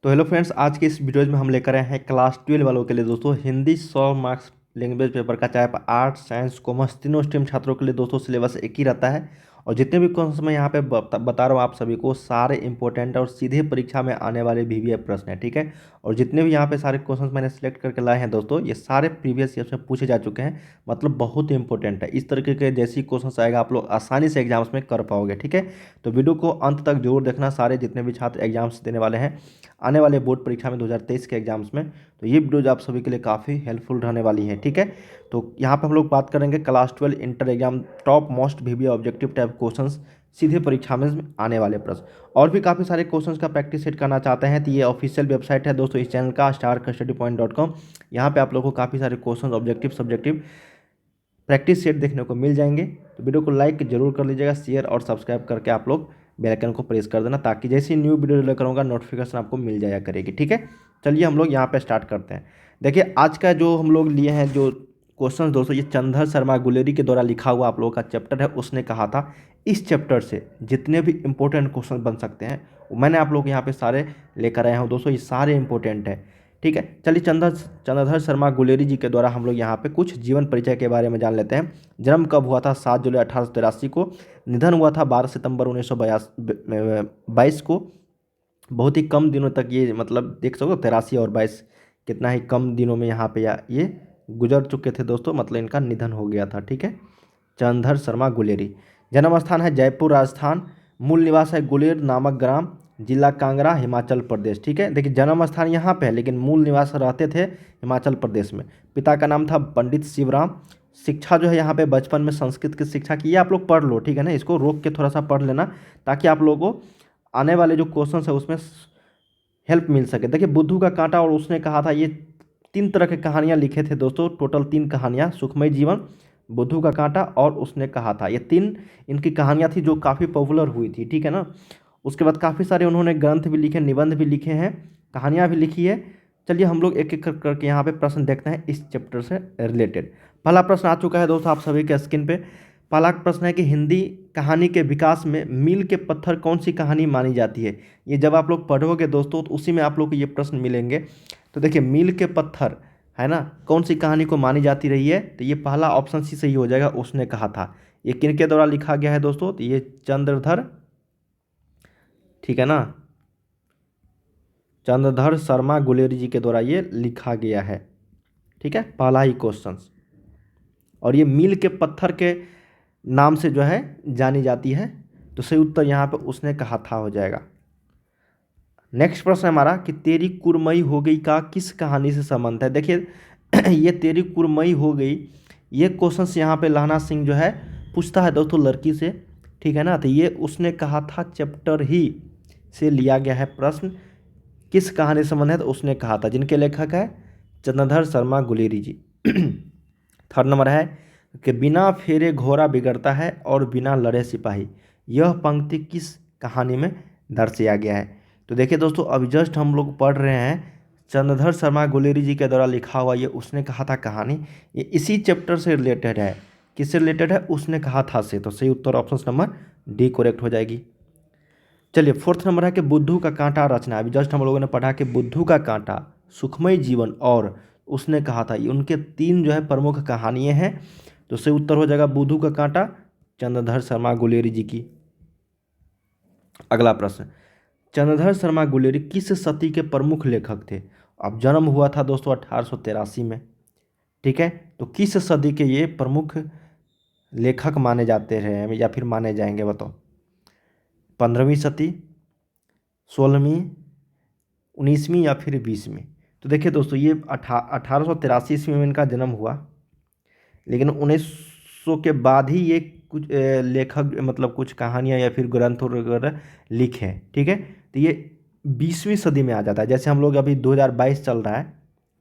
तो hello friends, आज के इस वीडियो में हम लेकर आए हैं क्लास 12 वालों के लिए दोस्तों हिंदी 100 मार्क्स लैंग्वेज पेपर का। चाहे आप आर्ट्स साइंस कॉमर्स तीनों स्ट्रीम छात्रों के लिए दोस्तों सिलेबस एक ही रहता है। और जितने भी क्वेश्चन मैं यहाँ पे बता रहा हूँ आप सभी को, सारे इंपॉर्टेंट और सीधे परीक्षा में आने वाले VVI प्रश्न है, ठीक है। और जितने भी यहाँ पे सारे क्वेश्चन मैंने सेलेक्ट करके लाए हैं दोस्तों, ये सारे प्रीवियस ईयर में पूछे जा चुके हैं। मतलब बहुत इंपॉर्टेंट है। इस तरीके के जैसी क्वेश्चन आएगा आप लोग आसानी से एग्जाम्स में कर पाओगे, ठीक है। तो वीडियो को अंत तक जरूर देखना। सारे जितने भी छात्र एग्जाम्स देने वाले हैं आने वाले बोर्ड परीक्षा में 2023 के एग्जाम्स में, तो ये वीडियोज आप सभी के लिए काफ़ी हेल्पफुल रहने वाली है, ठीक है। तो यहाँ पे हम लोग बात करेंगे class 12 inter exam top most VVI objective type questions, सीधे परीक्षा में आने वाले प्रश्न। और भी काफ़ी सारे क्वेश्चंस का प्रैक्टिस सेट करना चाहते हैं तो ये ऑफिशियल वेबसाइट है दोस्तों इस चैनल का, starkstudypoint.com। यहाँ पे आप लोगों को काफ़ी सारे question objective subjective practice set देखने को मिल जाएंगे। तो वीडियो को लाइक जरूर कर लीजिएगा, शेयर और सब्सक्राइब करके आप लोग बेल आइकन को प्रेस कर देना, ताकि जैसे न्यू वीडियो लेकर आऊँगा नोटिफिकेशन आपको मिल जाया करेगी, ठीक है। चलिए हम लोग यहाँ पे स्टार्ट करते हैं। देखिए आज का जो हम लोग लिए हैं जो क्वेश्चन दोस्तों, ये चंद्रधर शर्मा गुलेरी के द्वारा लिखा हुआ आप लोगों का चैप्टर है। उसने कहा था इस चैप्टर से जितने भी इंपॉर्टेंट क्वेश्चन बन सकते हैं वो मैंने आप लोग के यहाँ पे सारे लेकर आया हूँ दोस्तों। ये सारे इंपॉर्टेंट है, ठीक है। चलिए चंद्रधर शर्मा गुलेरी जी के द्वारा हम लोग यहाँ पे कुछ जीवन परिचय के बारे में जान लेते हैं। जन्म कब हुआ था? 7 जुलाई 1883 को। निधन हुआ था 12 सितंबर 1922 को। बहुत ही कम दिनों तक ये, मतलब देख सको 83 और 22 कितना ही कम दिनों में यहाँ पे ये गुजर चुके थे दोस्तों, मतलब इनका निधन हो गया था, ठीक है। चंद्रधर शर्मा गुलेरी। जन्म स्थान है जयपुर राजस्थान। मूल निवास है गुलेर नामक ग्राम, जिला कांगड़ा, हिमाचल प्रदेश, ठीक है। देखिए जन्म स्थान यहाँ पे है लेकिन मूल निवास रहते थे हिमाचल प्रदेश में। पिता का नाम था पंडित शिवराम। शिक्षा जो है यहाँ पे बचपन में संस्कृत की शिक्षा की, ये आप लोग पढ़ लो, ठीक है ना। इसको रोक के थोड़ा सा पढ़ लेना ताकि आप लोगों को आने वाले जो क्वेश्चन है उसमें हेल्प मिल सके। देखिए बुद्धू का कांटा और उसने कहा था, ये 3 तरह की कहानियाँ लिखे थे दोस्तों। टोटल 3 कहानियाँ, सुखमय जीवन, बुद्धू का कांटा और उसने कहा था, ये 3 इनकी कहानियाँ थी जो काफ़ी पॉपुलर हुई थी, ठीक है ना। उसके बाद काफ़ी सारे उन्होंने ग्रंथ भी लिखे, निबंध भी लिखे हैं, कहानियाँ भी लिखी है। चलिए हम लोग एक एक करके यहाँ पे प्रश्न देखते हैं इस चैप्टर से रिलेटेड। पहला प्रश्न आ चुका है दोस्तों आप सभी के स्क्रीन पे। पहला प्रश्न है कि हिंदी कहानी के विकास में मील के पत्थर कौन सी कहानी मानी जाती है? ये जब आप लोग पढ़ोगे दोस्तों तो उसी में आप लोग को ये प्रश्न मिलेंगे। तो देखिए मील के पत्थर है ना, कौन सी कहानी को मानी जाती रही है? तो ये पहला ऑप्शन सी सही हो जाएगा, उसने कहा था। ये किनके द्वारा लिखा गया है दोस्तों? तो ये चंद्रधर, ठीक है ना, चंद्रधर शर्मा गुलेरी जी के द्वारा ये लिखा गया है, ठीक है। पहला ही क्वेश्चन। और ये मील के पत्थर के नाम से जो है जानी जाती है। तो सही उत्तर यहाँ पे उसने कहा था हो जाएगा। नेक्स्ट प्रश्न है हमारा कि तेरी कुरमई हो गई का किस कहानी से संबंध है? देखिए ये तेरी कुरमई हो गई, ये क्वेश्चन यहाँ पे लहना सिंह जो है पूछता है दोस्तों लड़की से, ठीक है ना। तो ये उसने कहा था चैप्टर ही से लिया गया है प्रश्न। किस कहानी से संबंध है? तो उसने कहा था, जिनके लेखक है चंद्रधर शर्मा गुलेरी जी। थर्ड नंबर है कि बिना फेरे घोड़ा बिगड़ता है और बिना लड़े सिपाही, यह पंक्ति किस कहानी में दर्शाया गया है? तो देखिए दोस्तों अभी जस्ट हम लोग पढ़ रहे हैं चंद्रधर शर्मा गुलेरी जी के द्वारा लिखा हुआ ये उसने कहा था कहानी, ये इसी चैप्टर से रिलेटेड है। किससे रिलेटेड है? उसने कहा था से। तो सही उत्तर ऑप्शन नंबर डी करेक्ट हो जाएगी। चलिए फोर्थ नंबर है कि बुद्धू का कांटा रचना। अभी जस्ट हम लोगों ने पढ़ा कि बुद्धू का कांटा, सुखमय जीवन और उसने कहा था, ये उनके 3 जो है प्रमुख कहानियाँ हैं। तो सही उत्तर हो जाएगा बुद्धू का कांटा, चंद्रधर शर्मा गुलेरी जी की। अगला प्रश्न, चंद्रधर शर्मा गुलेरी किस सदी के प्रमुख लेखक थे? अब जन्म हुआ था दोस्तों 1883 में, ठीक है। तो किस सदी के ये प्रमुख लेखक माने जाते रहे या फिर माने जाएंगे बताओ? 15वीं सदी, 16वीं, 19वीं या फिर 20वीं? तो देखिए दोस्तों ये 1883 ईस्वी में इनका जन्म हुआ, लेकिन 1900 के बाद ही ये कुछ लेखक मतलब कुछ कहानियाँ या फिर ग्रंथ वगैरह लिखे हैं, ठीक है। तो ये 20वीं सदी में आ जाता है। जैसे हम लोग अभी 2022 चल रहा है,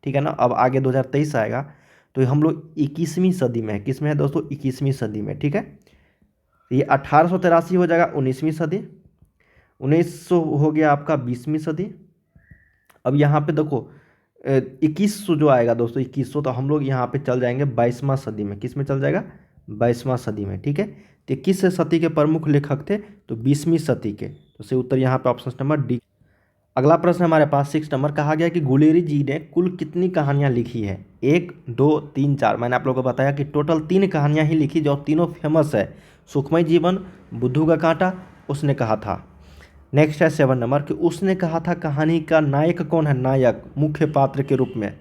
ठीक है ना, अब आगे 2023 आएगा तो हम लोग 21वीं सदी में है। किस में है दोस्तों? 21वीं सदी में, ठीक है। तो ये 1883 हो जाएगा 19वीं सदी, 1900 हो गया आपका 20वीं सदी। अब यहाँ पे देखो 2100 जो आएगा दोस्तों, 2100, तो हम लोग यहाँ पे चल जाएंगे 22वां सदी में। किस में चल जाएगा? 22वां सदी में, ठीक है। तो किस सदी के प्रमुख लेखक थे? तो 20वीं सदी के। तो सही उत्तर यहाँ पे ऑप्शन नंबर डी। अगला प्रश्न हमारे पास 6 नंबर, कहा गया कि गुलेरी जी ने कुल कितनी कहानियाँ लिखी है? 1, 2, 3, 4। मैंने आप लोगों को बताया कि टोटल 3 कहानियाँ ही लिखी जो तीनों फेमस है। सुखमय जीवन, बुद्धू का कांटा, उसने कहा था। नेक्स्ट है 7 नंबर कि उसने कहा था कहानी का नायक कौन है? नायक मुख्य पात्र के रूप में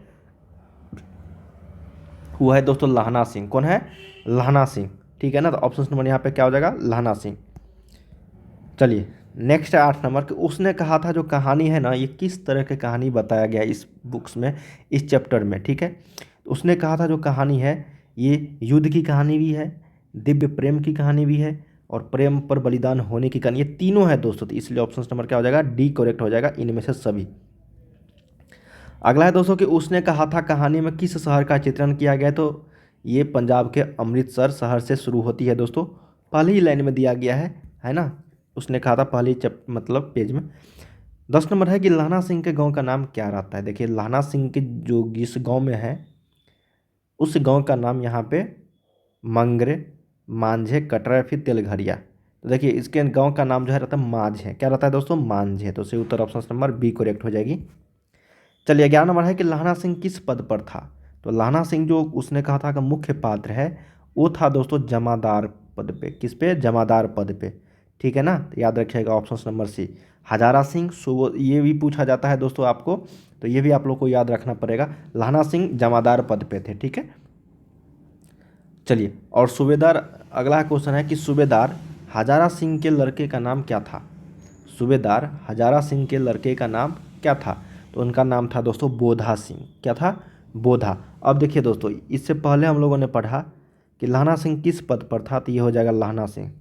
वो है दोस्तों लहना सिंह। कौन है? लहना सिंह। ठीक है ना, तो ऑप्शन नंबर यहाँ पे क्या हो जाएगा? लहना सिंह। चलिए नेक्स्ट है 8 नंबर कि उसने कहा था जो कहानी है ना, ये किस तरह की कहानी बताया गया है इस बुक्स में, इस चैप्टर में। ठीक है, तो उसने कहा था जो कहानी है ये युद्ध की कहानी भी है, दिव्य प्रेम की कहानी भी है, और प्रेम पर बलिदान होने की कहानी, ये तीनों है दोस्तों। तो इसलिए ऑप्शन नंबर क्या हो जाएगा? डी करेक्ट हो जाएगा इनमें से सभी। अगला है दोस्तों कि उसने कहा था कहानी में किस शहर का चित्रण किया गया? तो ये पंजाब के अमृतसर शहर से शुरू होती है दोस्तों, पहली ही लाइन में दिया गया है ना। उसने कहा था पहली मतलब पेज में। 10 नंबर है कि लहना सिंह के गांव का नाम क्या रहता है? देखिए लहना सिंह के जो जिस गांव में है उस गांव का नाम यहाँ पे मंगरे, मांझे, कटरा या फिर तेलघरिया। तो देखिए इसके गांव का नाम जो है रहता है मांझे। क्या रहता है दोस्तों? मांझे। तो सही उत्तर ऑप्शन नंबर बी करेक्ट हो जाएगी। चलिए 11 नंबर है कि लहना सिंह किस पद पर था? तो लहना सिंह जो उसने कहा था कि मुख्य पात्र है वो था दोस्तों जमादार पद पे। किस पे? जमादार पद पे। ठीक है ना, तो याद रखिएगा ऑप्शन नंबर सी। हजारा सिंह ये भी पूछा जाता है दोस्तों आपको, तो ये भी आप लोग को याद रखना पड़ेगा। लहना सिंह जमादार पद पे थे। ठीक है, चलिए और सूबेदार, अगला क्वेश्चन है कि सूबेदार हजारा सिंह के लड़के का नाम क्या था? सूबेदार हजारा सिंह के लड़के का नाम क्या था? तो उनका नाम था दोस्तों बोधा सिंह। क्या था? बोधा। अब देखिए दोस्तों इससे पहले हम लोगों ने पढ़ा कि लहना सिंह किस पद पर था, तो ये हो जाएगा लहना सिंह।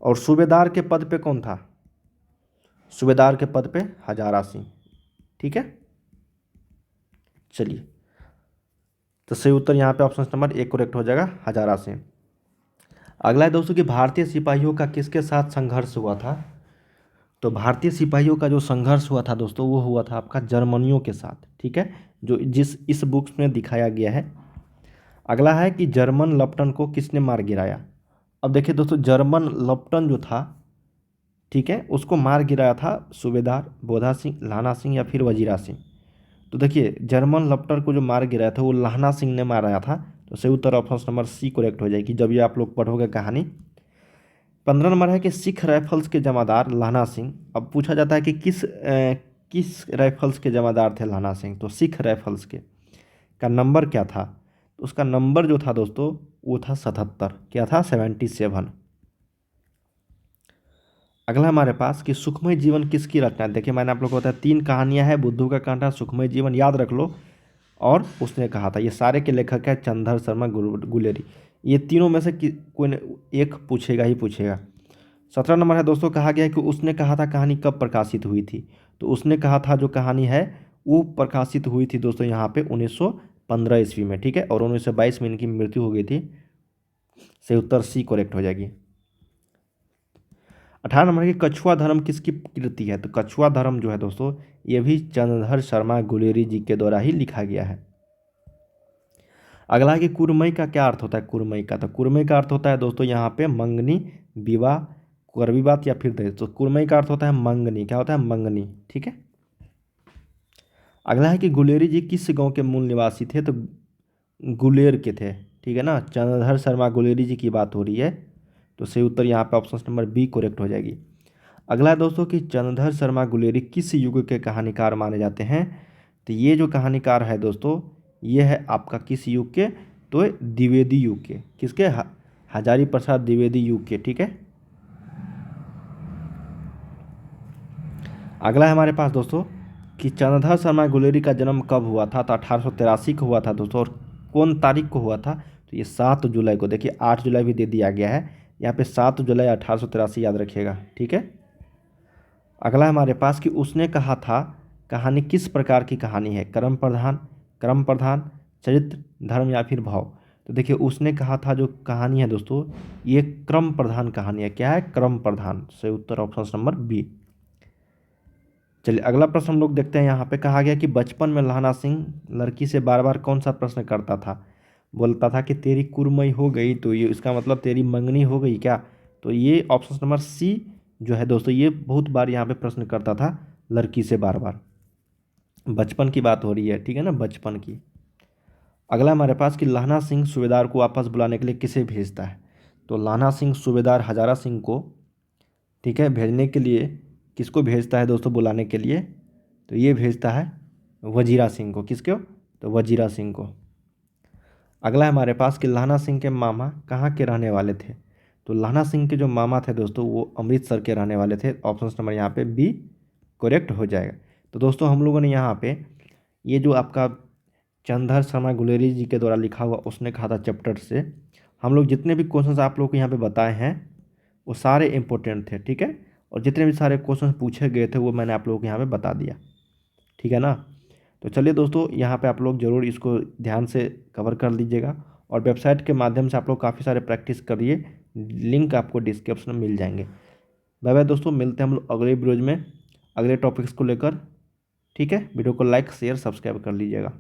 और सूबेदार के पद पे कौन था? सूबेदार के पद पे हजारा सिंह। ठीक है, चलिए तो सही उत्तर यहाँ पे ऑप्शन नंबर ए करेक्ट हो जाएगा, हजारा सिंह। अगला है दोस्तों कि भारतीय सिपाहियों का किसके साथ संघर्ष हुआ था? तो भारतीय सिपाहियों का जो संघर्ष हुआ था दोस्तों वो हुआ था आपका जर्मनियों के साथ। ठीक है, जो जिस इस बुक्स में दिखाया गया है। अगला है कि जर्मन लप्टन को किसने मार गिराया? अब देखिए दोस्तों जर्मन लप्टन जो था, ठीक है, उसको मार गिराया था सूबेदार बोधा सिंह, लहना सिंह या फिर वजीरा सिंह। तो देखिए जर्मन लप्टर को जो मार गिराया था वो लहना सिंह ने माराया था। तो सही उत्तर ऑप्शन नंबर सी करेक्ट हो जाएगी जब ये आप लोग पढ़ोगे कहानी। 15 नंबर है कि सिख राइफल्स के जमादार लहना सिंह। अब पूछा जाता है कि किस राइफल्स के जमादार थे लहना सिंह? तो सिख राइफल्स के का नंबर क्या था? तो उसका नंबर जो था दोस्तों वो था 77। क्या था? 77। अगला हमारे पास कि सुखमय जीवन किसकी रचना है? देखिए मैंने आप लोग को बताया 3 कहानियां हैं, बुद्धू का कांटा, सुखमय जीवन, याद रख लो। और उसने कहा था, ये सारे के लेखक है चंद्रधर शर्मा गुलेरी। ये तीनों में से कोई एक पूछेगा ही पूछेगा। 17 नंबर है दोस्तों, कहा गया है कि उसने कहा था कहानी कब प्रकाशित हुई थी? तो उसने कहा था जो कहानी है वो प्रकाशित हुई थी दोस्तों यहाँ पे 1915 ईस्वी में। ठीक है, और 1922 में इनकी मृत्यु हो गई थी। सही उत्तर सी करेक्ट हो जाएगी। 18 नंबर की कछुआ धर्म किसकी कृति है? तो कछुआ धर्म जो है दोस्तों ये भी चंद्रधर शर्मा गुलेरी जी के द्वारा ही लिखा गया है। अगला है कि कुरमई का क्या अर्थ होता है? कुरमई का, तो कुरमई का अर्थ होता है दोस्तों यहाँ पे मंगनी, विवाह, कड़वी बात या फिर दहेज। तो कुरमई का अर्थ होता है मंगनी। क्या होता है? मंगनी। ठीक है, अगला है कि गुलेरी जी किस गांव के मूल निवासी थे? तो गुलेर के थे। ठीक है ना, चंद्रधर शर्मा गुलेरी जी की बात हो रही है। तो सही उत्तर यहाँ पे ऑप्शन नंबर बी करेक्ट हो जाएगी। अगला है दोस्तों कि चंद्रधर शर्मा गुलेरी किस युग के कहानीकार माने जाते हैं? तो ये जो कहानीकार है दोस्तों ये है आपका किस युग के? तो द्विवेदी युग के। किसके? हजारी प्रसाद द्विवेदी युग के। ठीक है, अगला है हमारे पास दोस्तों कि चंद्रधर शर्मा गुलेरी का जन्म कब हुआ था? तो 1883 को हुआ था दोस्तों। और कौन तारीख को हुआ था? तो ये 7 जुलाई को। देखिए 8 जुलाई भी दे दिया गया है यहाँ पे, 7 जुलाई 1883 याद रखिएगा। ठीक है, अगला हमारे पास कि उसने कहा था कहानी किस प्रकार की कहानी है? क्रम प्रधान, चरित्र, धर्म या फिर भाव। तो देखिए उसने कहा था जो कहानी है दोस्तों ये क्रम प्रधान कहानी है। क्या है? क्रम प्रधान। सही उत्तर ऑप्शन नंबर बी। चलिए अगला प्रश्न हम लोग देखते हैं। यहाँ पे कहा गया कि बचपन में लहना सिंह लड़की से बार बार कौन सा प्रश्न करता था? बोलता था कि तेरी कुरमई हो गई, तो ये इसका मतलब तेरी मंगनी हो गई क्या? तो ये ऑप्शन नंबर सी जो है दोस्तों ये बहुत बार यहाँ पे प्रश्न करता था लड़की से बार बार। बचपन की बात हो रही है, ठीक है ना, बचपन की। अगला हमारे पास कि लाना सिंह सूबेदार को वापस बुलाने के लिए किसे भेजता है। तो लाना सिंह सूबेदार हजारा सिंह को, ठीक है, भेजने के लिए किसको भेजता है दोस्तों बुलाने के लिए, तो ये भेजता है वजीरा सिंह को। किसको, तो वजीरा सिंह को। अगला है हमारे पास कि लाना सिंह के मामा कहाँ के रहने वाले थे। तो लाना सिंह के जो मामा थे दोस्तों वो अमृतसर के रहने वाले थे। ऑप्शन नंबर यहाँ पे बी करेक्ट हो जाएगा। तो दोस्तों हम लोगों ने यहाँ पे ये जो आपका चंद्रधर शर्मा गुलेरी जी के द्वारा लिखा हुआ उसने कहा था चैप्टर से हम लोग जितने भी क्वेश्चंस आप लोग को यहाँ पे बताए हैं वो सारे इंपॉर्टेंट थे, ठीक है। और जितने भी सारे क्वेश्चन पूछे गए थे वो मैंने आप लोगों को यहाँ पे बता दिया, ठीक है ना। तो चलिए दोस्तों यहाँ पे आप लोग ज़रूर इसको ध्यान से कवर कर लीजिएगा और वेबसाइट के माध्यम से आप लोग काफ़ी सारे प्रैक्टिस करिए। लिंक आपको डिस्क्रिप्शन में मिल जाएंगे। बाय बाय दोस्तों, मिलते हैं हम लोग अगले वीडियोज में अगले टॉपिक्स को लेकर, ठीक है। वीडियो को लाइक शेयर सब्सक्राइब कर लीजिएगा।